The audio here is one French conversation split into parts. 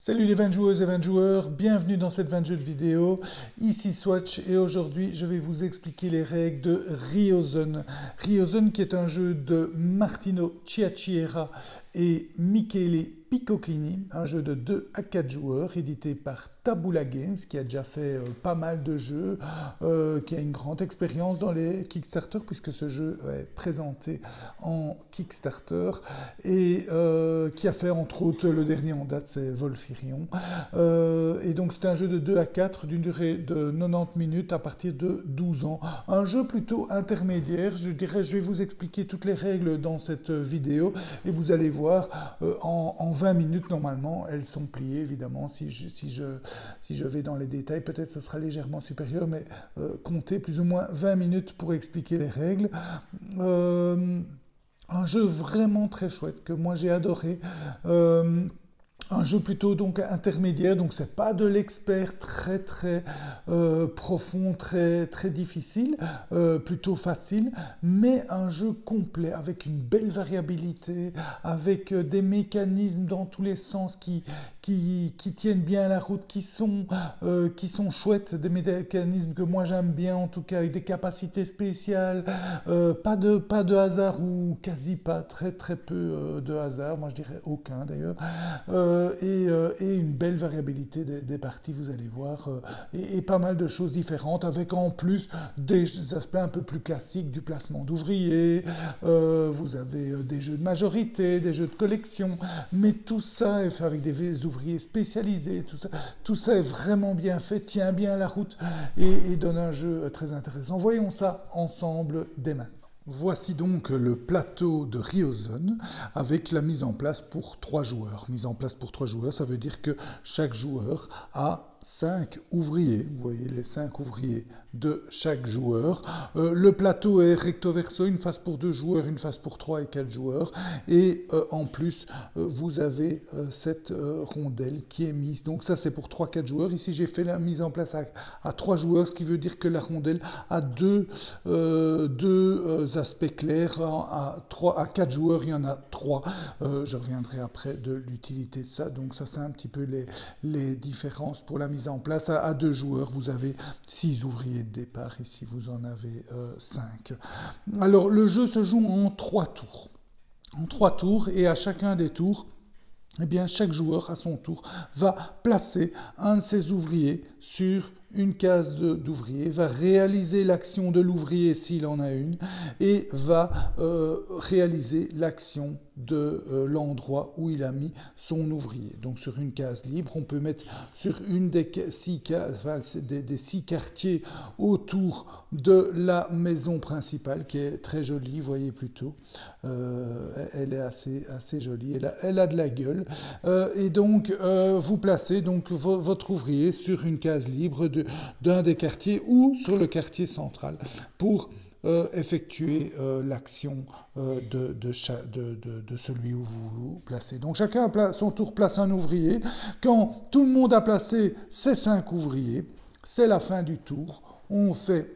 Salut les 20 joueuses et 20 joueurs, bienvenue dans cette 20 jeux de vidéo. Ici Swatch et aujourd'hui je vais vous expliquer les règles de Ryozen. Ryozen qui est un jeu de Martino Ciacciera et Michele Piccoclini, un jeu de 2 à 4 joueurs édité par Tabula Games qui a déjà fait pas mal de jeux, qui a une grande expérience dans les Kickstarter puisque ce jeu est présenté en Kickstarter et qui a fait entre autres le dernier en date c'est Volfirion. Et donc c'est un jeu de 2 à 4 d'une durée de 90 minutes à partir de 12 ans. Un jeu plutôt intermédiaire, je dirais, je vais vous expliquer toutes les règles dans cette vidéo et vous allez voir en 20 minutes normalement, elles sont pliées évidemment. Si je vais dans les détails, peut-être ce sera légèrement supérieur, mais comptez plus ou moins 20 minutes pour expliquer les règles. Un jeu vraiment très chouette que moi j'ai adoré. Un jeu plutôt donc intermédiaire, donc c'est pas de l'expert très profond, très difficile, plutôt facile, mais un jeu complet avec une belle variabilité, avec des mécanismes dans tous les sens qui tiennent bien la route, qui sont chouettes, des mécanismes que moi j'aime bien en tout cas, avec des capacités spéciales, pas de hasard ou quasi pas, très peu de hasard, moi je dirais aucun d'ailleurs. Et une belle variabilité des parties, vous allez voir, et pas mal de choses différentes, avec en plus des aspects un peu plus classiques du placement d'ouvriers, vous avez des jeux de majorité, des jeux de collection, mais tout ça est fait avec des ouvriers spécialisés, tout ça est vraiment bien fait, tient bien la route et donne un jeu très intéressant. Voyons ça ensemble dès maintenant. Voici donc le plateau de Ryozen avec la mise en place pour 3 joueurs. Mise en place pour 3 joueurs, ça veut dire que chaque joueur a 5 ouvriers. Vous voyez les 5 ouvriers de chaque joueur. Le plateau est recto verso, une face pour 2 joueurs, une face pour 3 et 4 joueurs. Et en plus, vous avez cette rondelle qui est mise. Donc ça, c'est pour 3-4 joueurs. Ici, j'ai fait la mise en place à 3 joueurs, ce qui veut dire que la rondelle a deux aspects clairs. À 4 joueurs, il y en a 3. Je reviendrai après de l'utilité de ça. Donc ça, c'est un petit peu les différences pour la mise en place. À 2 joueurs, vous avez 6 ouvriers de départ. Ici, vous en avez 5. Alors, le jeu se joue en 3 tours. En 3 tours, et à chacun des tours, eh bien, chaque joueur, à son tour, va placer un de ses ouvriers sur une case d'ouvrier, va réaliser l'action de l'ouvrier s'il en a une, et va réaliser l'action de l'endroit où il a mis son ouvrier. Donc sur une case libre, on peut mettre sur une des 6 des 6 quartiers autour de la maison principale, qui est très jolie, vous voyez plutôt. Elle est assez jolie, elle a de la gueule. Et donc, vous placez donc votre ouvrier sur une case libre d'un des quartiers ou sur le quartier central pour effectuer l'action de celui où vous vous placez. Donc chacun à son tour place un ouvrier. Quand tout le monde a placé ses 5 ouvriers, c'est la fin du tour. On fait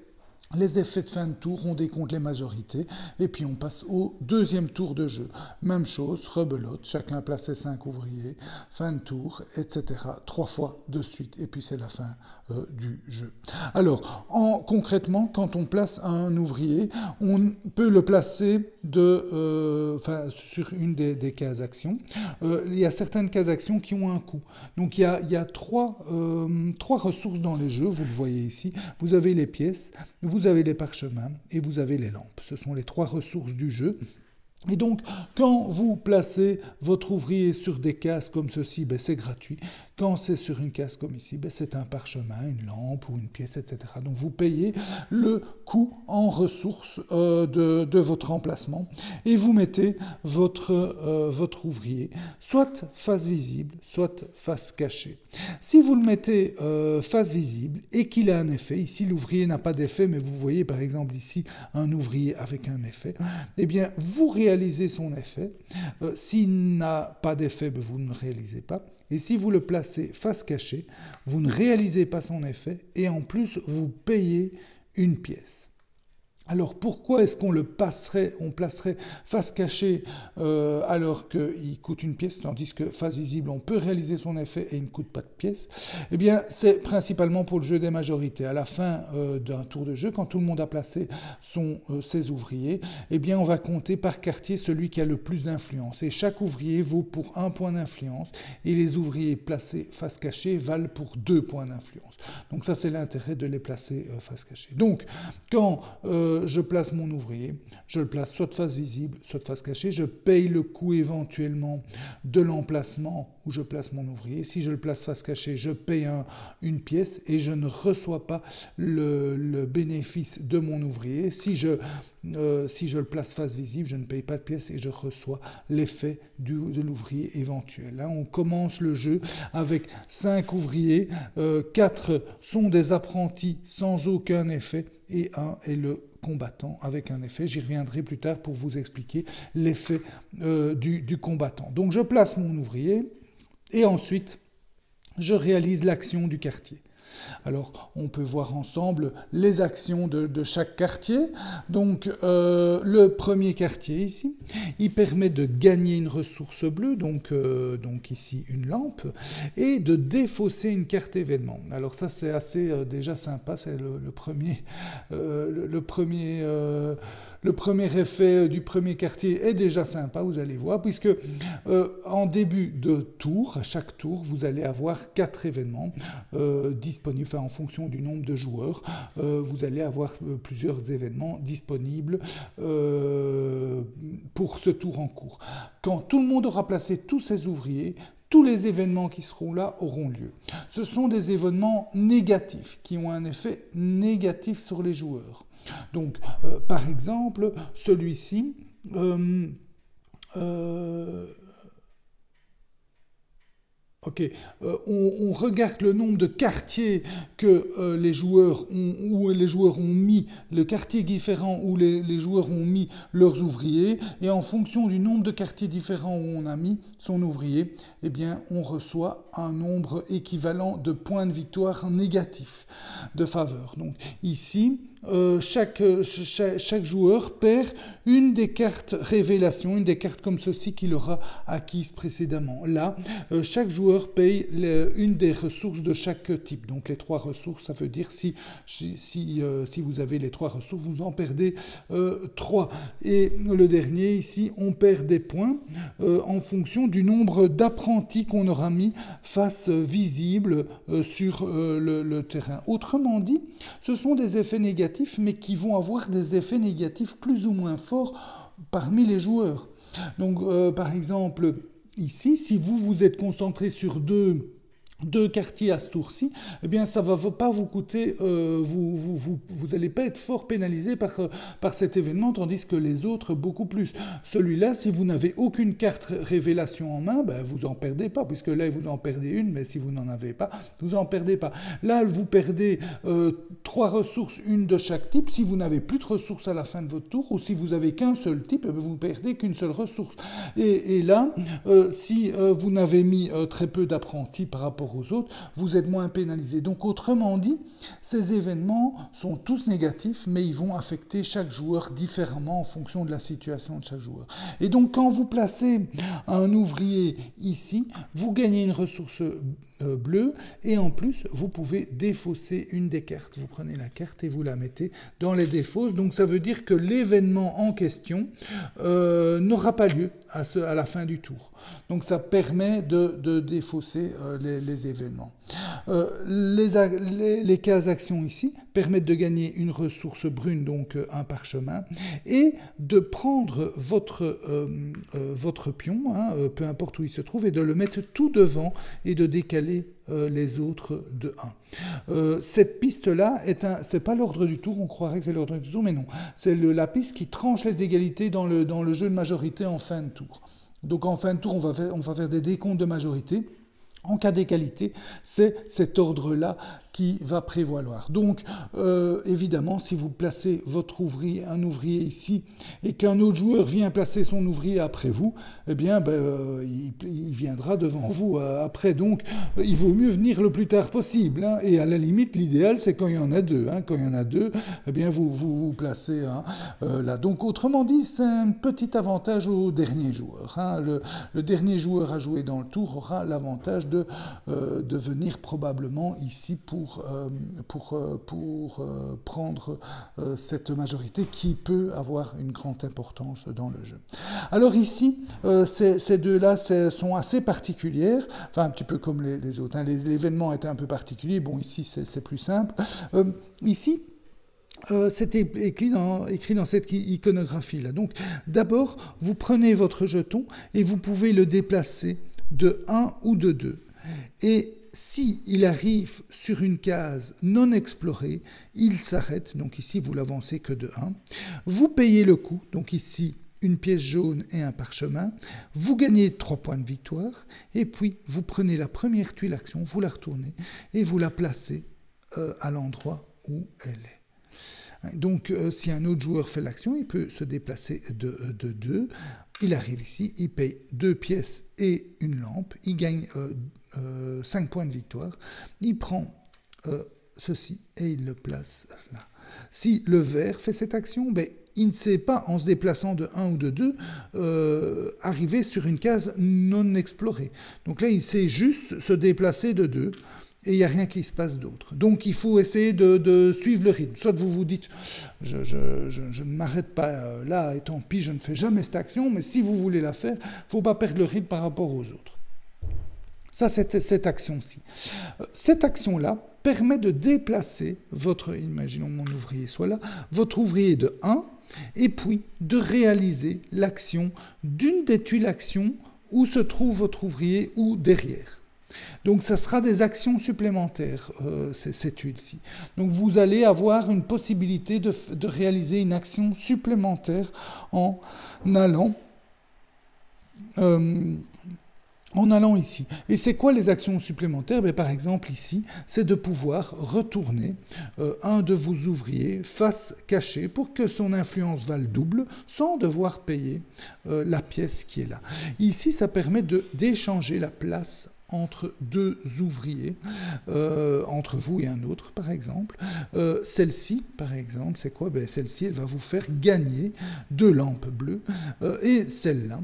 les effets de fin de tour, on décompte les majorités, et puis on passe au deuxième tour de jeu. Même chose, rebelote, chacun place ses 5 ouvriers, fin de tour, etc. 3 fois de suite, et puis c'est la fin du jeu. Alors, concrètement, quand on place un ouvrier, on peut le placer sur une des cases actions. Il y a certaines cases actions qui ont un coût. Donc il y a 3 ressources dans les jeux, vous le voyez ici. Vous avez les pièces, vous avez les parchemins et vous avez les lampes. Ce sont les 3 ressources du jeu. Et donc, quand vous placez votre ouvrier sur des cases comme ceci, ben, c'est gratuit. Quand c'est sur une case comme ici, ben, c'est un parchemin, une lampe ou une pièce, etc. Donc, vous payez le coût en ressources de votre emplacement et vous mettez votre ouvrier soit face visible, soit face cachée. Si vous le mettez face visible et qu'il a un effet, ici l'ouvrier n'a pas d'effet, mais vous voyez par exemple ici un ouvrier avec un effet, eh bien, vous réalisez son effet. S'il n'a pas d'effet, ben, vous ne réalisez pas. Et si vous le placez face cachée, vous ne réalisez pas son effet et en plus, vous payez une pièce. Alors pourquoi est-ce qu'on on placerait face cachée alors qu'il coûte une pièce, tandis que face visible, on peut réaliser son effet et il ne coûte pas de pièce? Eh bien, c'est principalement pour le jeu des majorités. À la fin d'un tour de jeu, quand tout le monde a placé ses ouvriers, eh bien, on va compter par quartier celui qui a le plus d'influence. Et chaque ouvrier vaut pour 1 point d'influence, et les ouvriers placés face cachée valent pour 2 points d'influence. Donc ça, c'est l'intérêt de les placer face cachée. Donc, quand je place mon ouvrier, je le place soit de face visible, soit de face cachée, je paye le coût éventuellement de l'emplacement où je place mon ouvrier. Si je le place face cachée, je paye une pièce et je ne reçois pas le bénéfice de mon ouvrier. Si je le place face visible, je ne paye pas de pièce et je reçois l'effet de l'ouvrier éventuel. Là, on commence le jeu avec 5 ouvriers, 4 sont des apprentis sans aucun effet et 1 est le combattant avec un effet. J'y reviendrai plus tard pour vous expliquer l'effet du combattant. Donc je place mon ouvrier et ensuite je réalise l'action du quartier. Alors, on peut voir ensemble les actions de chaque quartier. Donc, le premier quartier ici, il permet de gagner une ressource bleue, donc ici une lampe, et de défausser une carte événement. Alors ça, c'est assez déjà sympa, c'est le premier effet du premier quartier est déjà sympa, vous allez voir, puisque en début de tour, à chaque tour, vous allez avoir 4 événements disponibles, enfin en fonction du nombre de joueurs, vous allez avoir plusieurs événements disponibles pour ce tour en cours. Quand tout le monde aura placé tous ses ouvriers, tous les événements qui seront là auront lieu. Ce sont des événements négatifs, qui ont un effet négatif sur les joueurs. Donc, par exemple, celui-ci, on regarde le nombre de quartiers que les joueurs ont mis, le quartier différent où les joueurs ont mis leurs ouvriers, et en fonction du nombre de quartiers différents où on a mis son ouvrier, eh bien, on reçoit un nombre équivalent de points de victoire négatifs de faveur. Donc ici, chaque joueur perd une des cartes révélation, une des cartes comme ceci qu'il aura acquises précédemment. Là, chaque joueur paye une des ressources de chaque type. Donc les 3 ressources, ça veut dire si vous avez les 3 ressources, vous en perdez 3. Et le dernier, ici, on perd des points en fonction du nombre d'apprentis qu'on aura mis face visible sur le terrain. Autrement dit, ce sont des effets négatifs, mais qui vont avoir des effets négatifs plus ou moins forts parmi les joueurs. Donc, par exemple, ici, si vous êtes concentré sur deux quartiers à ce tour-ci, eh bien, ça ne va pas vous coûter, vous n'allez pas être fort pénalisé par cet événement, tandis que les autres, beaucoup plus. Celui-là, si vous n'avez aucune carte révélation en main, ben, vous n'en perdez pas, puisque là, vous en perdez une, mais si vous n'en avez pas, vous n'en perdez pas. Là, vous perdez 3 ressources, une de chaque type. Si vous n'avez plus de ressources à la fin de votre tour, ou si vous n'avez qu'un seul type, eh bien, vous ne perdez qu'une seule ressource. Et là, si vous n'avez mis très peu d'apprentis par rapport aux autres, vous êtes moins pénalisé. Donc autrement dit, ces événements sont tous négatifs, mais ils vont affecter chaque joueur différemment en fonction de la situation de chaque joueur. Et donc quand vous placez un ouvrier ici, vous gagnez une ressource bleue, et en plus vous pouvez défausser une des cartes. Vous prenez la carte et vous la mettez dans les défausses, donc ça veut dire que l'événement en question n'aura pas lieu à la fin du tour. Donc ça permet de défausser les événements. Les cases actions ici permettent de gagner une ressource brune, donc un parchemin, et de prendre votre pion, peu importe où il se trouve, et de le mettre tout devant et de décaler les autres de 1. Cette piste-là, c'est pas l'ordre du tour, on croirait que c'est l'ordre du tour, mais non. C'est la piste qui tranche les égalités dans le jeu de majorité en fin de tour. Donc en fin de tour, on va faire des décomptes de majorité. En cas d'égalité, c'est cet ordre-là qui va prévaloir. Donc, évidemment, si vous placez votre ouvrier, un ouvrier ici, et qu'un autre joueur vient placer son ouvrier après vous, eh bien, il viendra devant vous après. Donc, il vaut mieux venir le plus tard possible. Hein. Et à la limite, l'idéal, c'est quand il y en a deux. Hein. Quand il y en a deux, eh bien, vous placez là. Donc, autrement dit, c'est un petit avantage au dernier joueur. Hein. Le dernier joueur à jouer dans le tour aura l'avantage de venir probablement ici pour prendre cette majorité qui peut avoir une grande importance dans le jeu. Alors ici, ces deux-là sont assez particulières, enfin un petit peu comme les autres. Hein. L'événement était un peu particulier, bon ici c'est plus simple. Ici, c'était écrit dans cette iconographie-là. Donc d'abord, vous prenez votre jeton et vous pouvez le déplacer de 1 ou de 2. Et si il arrive sur une case non explorée, il s'arrête. Donc ici, vous l'avancez que de 1. Vous payez le coup. Donc ici, une pièce jaune et un parchemin. Vous gagnez 3 points de victoire. Et puis, vous prenez la première tuile action, vous la retournez et vous la placez à l'endroit où elle est. Donc, si un autre joueur fait l'action, il peut se déplacer de 2. Il arrive ici, il paye 2 pièces et une lampe. Il gagne 5 points de victoire. Il prend ceci et il le place là. Si le vert fait cette action, il ne sait pas, en se déplaçant de 1 ou de 2, arriver sur une case non explorée. Donc là, il sait juste se déplacer de 2. Et il n'y a rien qui se passe d'autre. Donc il faut essayer de suivre le rythme. Soit vous vous dites, je ne m'arrête pas là, et tant pis, je ne fais jamais cette action, mais si vous voulez la faire, il ne faut pas perdre le rythme par rapport aux autres. Ça, c'est cette action-ci. Cette action-là permet de déplacer imaginons mon ouvrier soit là, votre ouvrier de 1, et puis de réaliser l'action d'une des tuiles actions où se trouve votre ouvrier ou derrière. Donc, ça sera des actions supplémentaires, ces tuiles-ci. Donc, vous allez avoir une possibilité de réaliser une action supplémentaire en allant ici. Et c'est quoi les actions supplémentaires? Par exemple, ici, c'est de pouvoir retourner un de vos ouvriers face cachée pour que son influence vale double sans devoir payer la pièce qui est là. Ici, ça permet d'échanger la place entre deux ouvriers, entre vous et un autre, par exemple. Celle-ci, par exemple, c'est quoi? Celle-ci, elle va vous faire gagner 2 lampes bleues. Et celle-là,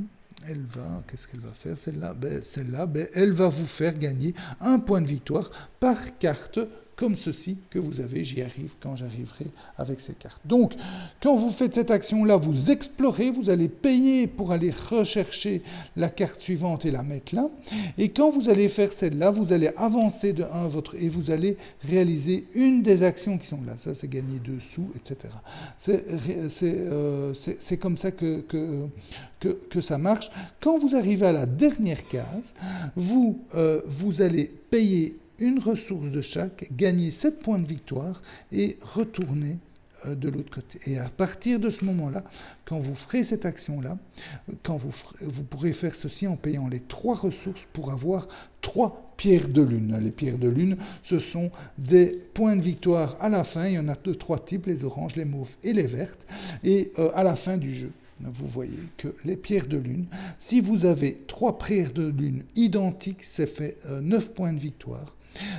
qu'est-ce qu'elle va faire? Celle-là, elle va vous faire gagner 1 point de victoire par carte, comme ceci que vous avez. J'y arrive quand j'arriverai avec ces cartes. Donc, quand vous faites cette action-là, vous explorez, vous allez payer pour aller rechercher la carte suivante et la mettre là. Et quand vous allez faire celle-là, vous allez avancer de 1 et vous allez réaliser une des actions qui sont là. Ça, c'est gagner 2 sous, etc. C'est comme ça que ça marche. Quand vous arrivez à la dernière case, vous allez payer une ressource de chaque, gagner 7 points de victoire et retourner de l'autre côté. Et à partir de ce moment-là, quand vous ferez cette action-là, vous pourrez faire ceci en payant les 3 ressources pour avoir 3 pierres de lune. Les pierres de lune, ce sont des points de victoire à la fin. Il y en a de 3 types, les oranges, les mauves et les vertes. Et à la fin du jeu, vous voyez que les pierres de lune, si vous avez 3 pierres de lune identiques, ça fait 9 points de victoire.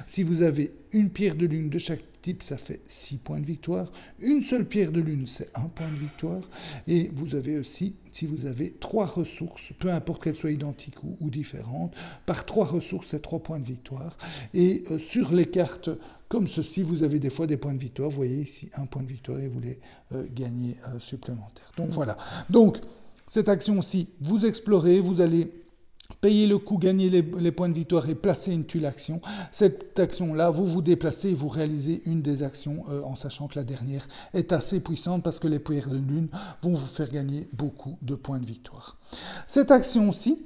Si vous avez une pierre de lune de chaque type, ça fait 6 points de victoire. Une seule pierre de lune, c'est 1 point de victoire. Et vous avez aussi, si vous avez 3 ressources, peu importe qu'elles soient identiques ou différentes, par 3 ressources, c'est 3 points de victoire. Et sur les cartes comme ceci, vous avez des fois des points de victoire. Vous voyez ici 1 point de victoire et vous les gagnez supplémentaires. Donc voilà. Donc, cette action-ci, vous explorez, vous allez payer le coût, gagner les points de victoire et placer une tuile action. Cette action-là, vous vous déplacez et vous réalisez une des actions en sachant que la dernière est assez puissante parce que les pierres de lune vont vous faire gagner beaucoup de points de victoire. Cette action-ci,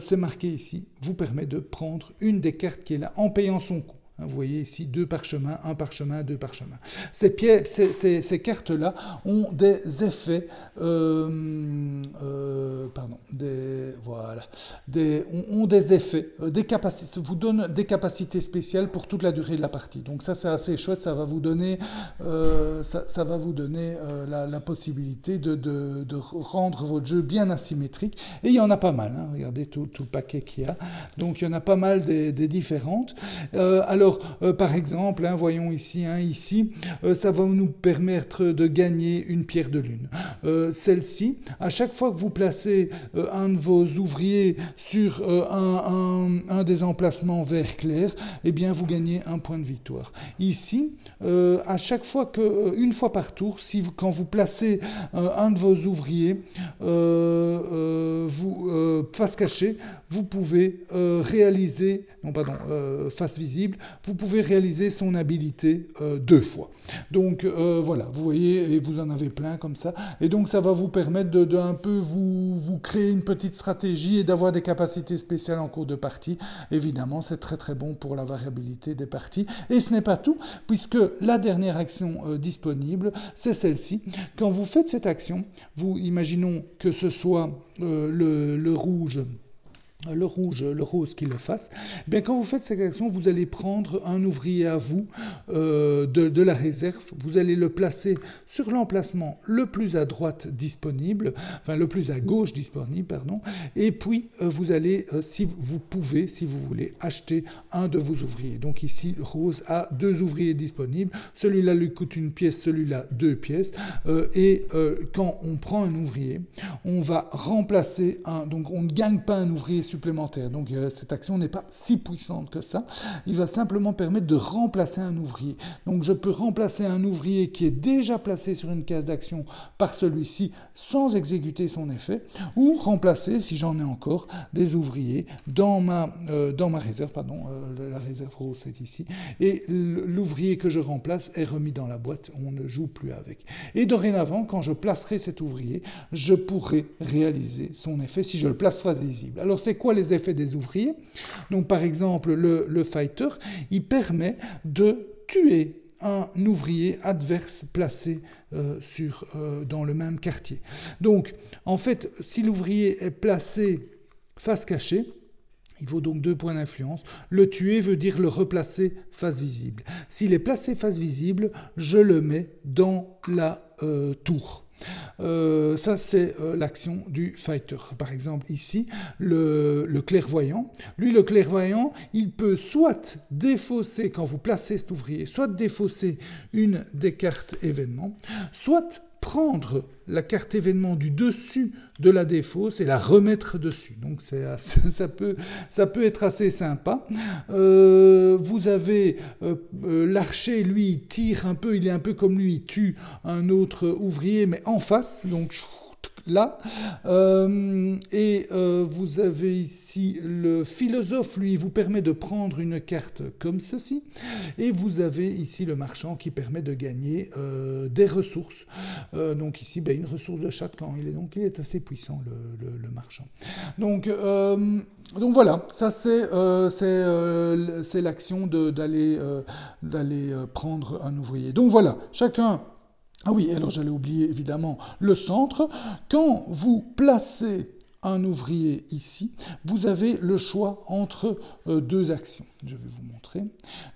c'est marqué ici, vous permet de prendre une des cartes qui est là en payant son coût. Vous voyez ici 2 parchemins, 1 parchemin, 2 parchemins. Ces cartes-là ont des effets, ont des effets, des capacités, vous donnent des capacités spéciales pour toute la durée de la partie. Donc ça c'est assez chouette, ça va vous donner, la possibilité de rendre votre jeu bien asymétrique. Et il y en a pas mal, hein. Regardez tout le paquet qu'il y a. Donc il y en a pas mal des différentes. Par exemple, hein, voyons ici, ça va nous permettre de gagner une pierre de lune. Celle-ci, à chaque fois que vous placez un de vos ouvriers sur un des emplacements vert clair, eh bien vous gagnez un point de victoire. Ici, à chaque fois une fois par tour, quand vous placez un de vos ouvriers face cachée, vous pouvez réaliser, face visible, vous pouvez réaliser son habilité 2 fois. Donc voilà, vous voyez, et vous en avez plein comme ça. Et donc ça va vous permettre de un peu vous créer une petite stratégie et d'avoir des capacités spéciales en cours de partie. Évidemment, c'est très très bon pour la variabilité des parties. Et ce n'est pas tout, puisque la dernière action disponible, c'est celle-ci. Quand vous faites cette action, imaginons que ce soit le rouge, le rose qui le fasse, bien quand vous faites cette action, vous allez prendre un ouvrier à vous de la réserve, vous allez le placer sur l'emplacement le plus à droite disponible, enfin le plus à gauche disponible, pardon, et puis vous allez, si vous voulez, acheter un de vos ouvriers. Donc ici, Rose a 2 ouvriers disponibles, celui-là lui coûte 1 pièce, celui-là 2 pièces, quand on prend un ouvrier, on va remplacer donc on ne gagne pas un ouvrier supplémentaire. Donc cette action n'est pas si puissante que ça. Il va simplement permettre de remplacer un ouvrier. Donc je peux remplacer un ouvrier qui est déjà placé sur une case d'action par celui-ci sans exécuter son effet, ou remplacer, si j'en ai encore, des ouvriers dans ma réserve, la réserve rose c'est ici, et l'ouvrier que je remplace est remis dans la boîte, on ne joue plus avec. Et dorénavant, quand je placerai cet ouvrier, je pourrai réaliser son effet si je le place face visible. Alors c'est quoi les effets des ouvriers? Donc par exemple, le fighter, il permet de tuer un ouvrier adverse placé dans le même quartier. Donc en fait, si l'ouvrier est placé face cachée, il vaut donc 2 points d'influence. Le tuer veut dire le replacer face visible. S'il est placé face visible, je le mets dans la tour. Ça c'est l'action du fighter. Par exemple ici, le clairvoyant. Lui, le clairvoyant, il peut soit défausser, quand vous placez cet ouvrier, soit défausser une des cartes événements, soit prendre la carte événement du dessus de la défausse et la remettre dessus. Donc ça peut être assez sympa. Vous avez l'archer, lui, il tire un peu, il est un peu comme lui, il tue un autre ouvrier, mais en face, donc là. Vous avez ici le philosophe, lui, vous permet de prendre une carte comme ceci. Et vous avez ici le marchand qui permet de gagner des ressources. Donc ici, une ressource de chaque camp. Il est assez puissant, le marchand. Donc voilà, ça c'est l'action d'aller prendre un ouvrier. Donc voilà, chacun... Ah oui, alors j'allais oublier évidemment le centre. Quand vous placez un ouvrier ici, vous avez le choix entre 2 actions. Je vais vous montrer.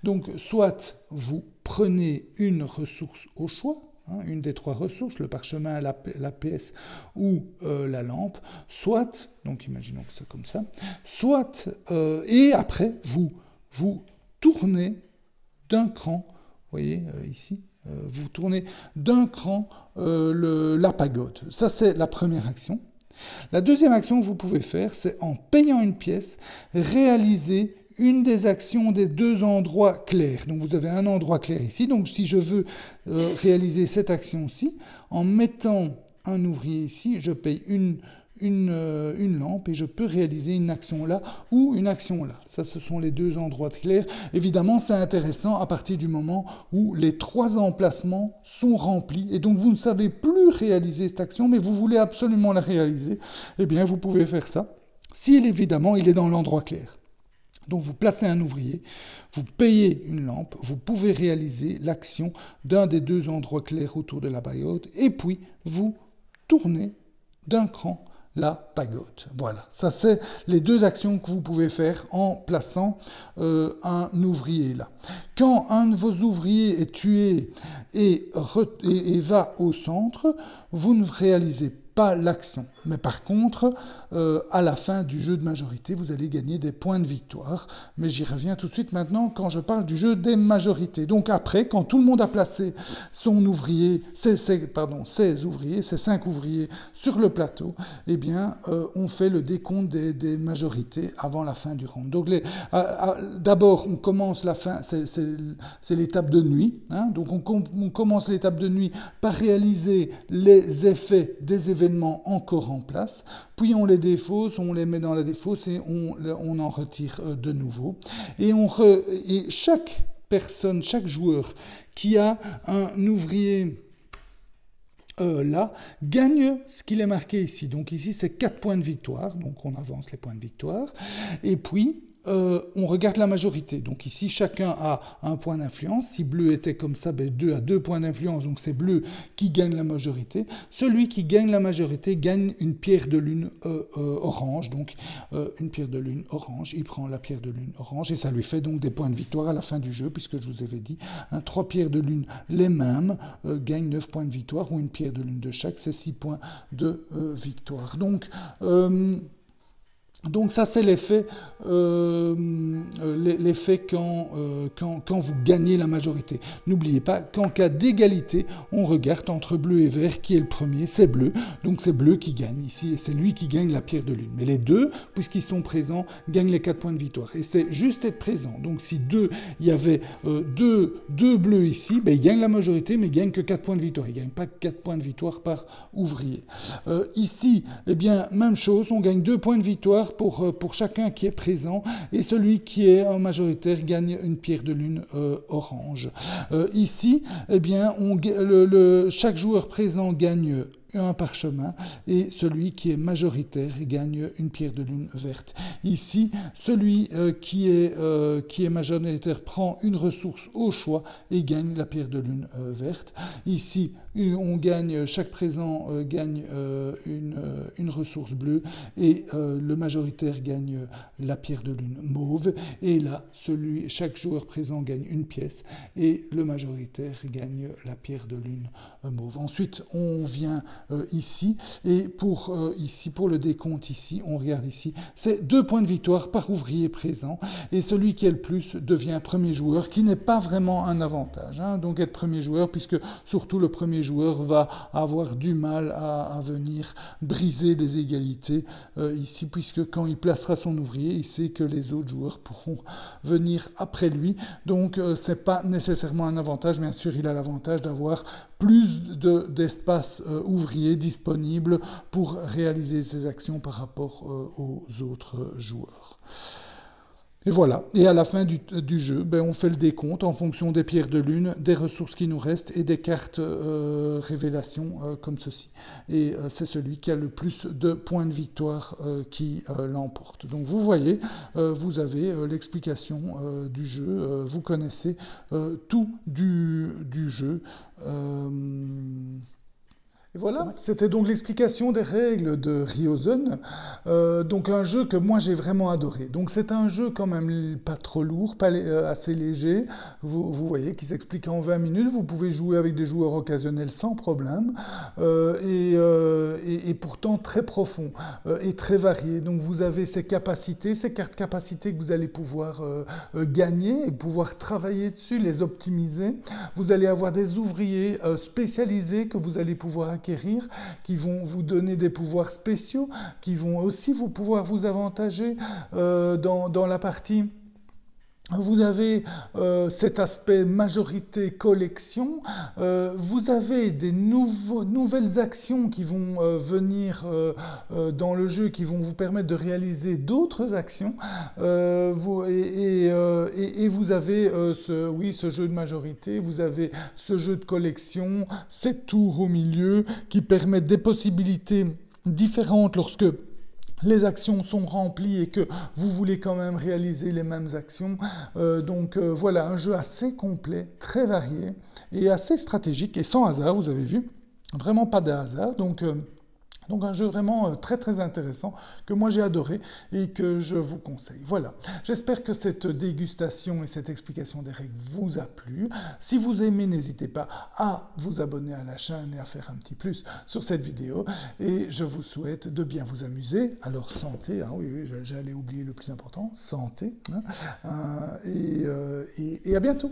Donc, soit vous prenez une ressource au choix, une des 3 ressources, le parchemin, la pièce ou la lampe, soit, donc imaginons que c'est comme ça, soit, et après, vous tournez d'un cran, vous voyez ici, vous tournez d'un cran la pagode. Ça, c'est la première action. La deuxième action que vous pouvez faire, c'est en payant une pièce, réaliser une des actions des 2 endroits clairs. Donc vous avez un endroit clair ici. Donc si je veux réaliser cette action-ci, en mettant un ouvrier ici, je paye une lampe et je peux réaliser une action là ou une action là. Ça, ce sont les 2 endroits clairs. Évidemment, c'est intéressant à partir du moment où les 3 emplacements sont remplis et donc vous ne savez plus réaliser cette action, mais vous voulez absolument la réaliser. Eh bien, vous pouvez faire ça, si évidemment il est dans l'endroit clair. Donc vous placez un ouvrier, vous payez une lampe, vous pouvez réaliser l'action d'un des deux endroits clairs autour de la pagode, et puis vous tournez d'un cran la pagode. Voilà, ça c'est les deux actions que vous pouvez faire en plaçant un ouvrier là. Quand un de vos ouvriers est tué et va au centre, vous ne réalisez pas l'action. Mais par contre, à la fin du jeu de majorité, vous allez gagner des points de victoire. Mais j'y reviens tout de suite maintenant quand je parle du jeu des majorités. Donc après, quand tout le monde a placé son ouvrier, ses 5 ouvriers sur le plateau, eh bien, on fait le décompte des majorités avant la fin du round. Donc d'abord, on commence la fin, c'est l'étape de nuit. Hein, donc on commence l'étape de nuit par réaliser les effets des événements encore en place, puis on les défausse, on les met dans la défausse et on en retire de nouveau. Et chaque personne, chaque joueur qui a un ouvrier là, gagne ce qu'il est marqué ici. Donc ici, c'est 4 points de victoire, donc on avance les points de victoire. Et puis, on regarde la majorité. Donc ici, chacun a un point d'influence. Si bleu était comme ça, 2 a 2 points d'influence, donc c'est bleu qui gagne la majorité. Celui qui gagne la majorité gagne une pierre de lune orange. Donc une pierre de lune orange, il prend la pierre de lune orange et ça lui fait donc des points de victoire à la fin du jeu, puisque je vous avais dit, 3 pierres de lune les mêmes gagnent 9 points de victoire, ou une pierre de lune de chaque, c'est 6 points de victoire. Donc ça, c'est l'effet quand vous gagnez la majorité. N'oubliez pas qu'en cas d'égalité, on regarde entre bleu et vert qui est le premier, c'est bleu. Donc c'est bleu qui gagne ici et c'est lui qui gagne la pierre de lune. Mais les deux, puisqu'ils sont présents, gagnent les 4 points de victoire. Et c'est juste être présent. Donc si il y avait deux bleus ici, ils gagnent la majorité, mais ils gagnent que 4 points de victoire. Ils ne gagnent pas 4 points de victoire par ouvrier. Ici, eh bien, même chose, on gagne 2 points de victoire pour chacun qui est présent, et celui qui est en majoritaire gagne une pierre de lune orange. Ici, eh bien, chaque joueur présent gagne un parchemin, et celui qui est majoritaire gagne une pierre de lune verte. Ici, celui qui est majoritaire prend une ressource au choix et gagne la pierre de lune verte. Ici, chaque présent gagne une ressource bleue, et le majoritaire gagne la pierre de lune mauve. Et là, chaque joueur présent gagne une pièce, et le majoritaire gagne la pierre de lune mauve. Ensuite, on vient ici, et pour le décompte ici, on regarde ici, c'est 2 points de victoire par ouvrier présent, et celui qui est le plus devient premier joueur, qui n'est pas vraiment un avantage, hein, donc être premier joueur, puisque surtout le premier joueur va avoir du mal à venir briser les égalités ici, puisque quand il placera son ouvrier, il sait que les autres joueurs pourront venir après lui, donc c'est pas nécessairement un avantage. Bien sûr, il a l'avantage d'avoir plus d'espace ouvrier disponible pour réaliser ses actions par rapport aux autres joueurs. Et voilà, et à la fin du jeu, on fait le décompte en fonction des pierres de lune, des ressources qui nous restent et des cartes révélation comme ceci. Et c'est celui qui a le plus de points de victoire qui l'emporte. Donc vous voyez, vous avez l'explication du jeu, vous connaissez tout du jeu. Et voilà, c'était donc l'explication des règles de Ryozen, donc un jeu que moi j'ai vraiment adoré. Donc c'est un jeu quand même pas trop lourd, assez léger, vous voyez, qui s'explique en 20 minutes, vous pouvez jouer avec des joueurs occasionnels sans problème, et pourtant très profond et très varié. Donc vous avez ces cartes capacités que vous allez pouvoir gagner et pouvoir travailler dessus, les optimiser. Vous allez avoir des ouvriers spécialisés que vous allez pouvoir acquérir, qui vont vous donner des pouvoirs spéciaux, qui vont aussi pouvoir vous avantager dans la partie. Vous avez cet aspect majorité collection, vous avez des nouvelles actions qui vont venir dans le jeu, qui vont vous permettre de réaliser d'autres actions, et vous avez ce jeu de majorité, vous avez ce jeu de collection, 7 tours au milieu qui permettent des possibilités différentes lorsque les actions sont remplies et que vous voulez quand même réaliser les mêmes actions. Voilà, un jeu assez complet, très varié et assez stratégique et sans hasard, vous avez vu, vraiment pas de hasard. Donc un jeu vraiment très très intéressant que moi j'ai adoré et que je vous conseille. Voilà, j'espère que cette dégustation et cette explication des règles vous a plu. Si vous aimez, n'hésitez pas à vous abonner à la chaîne et à faire un petit plus sur cette vidéo. Et je vous souhaite de bien vous amuser. Alors santé, hein, oui, j'allais oublier le plus important, santé. Hein, et à bientôt.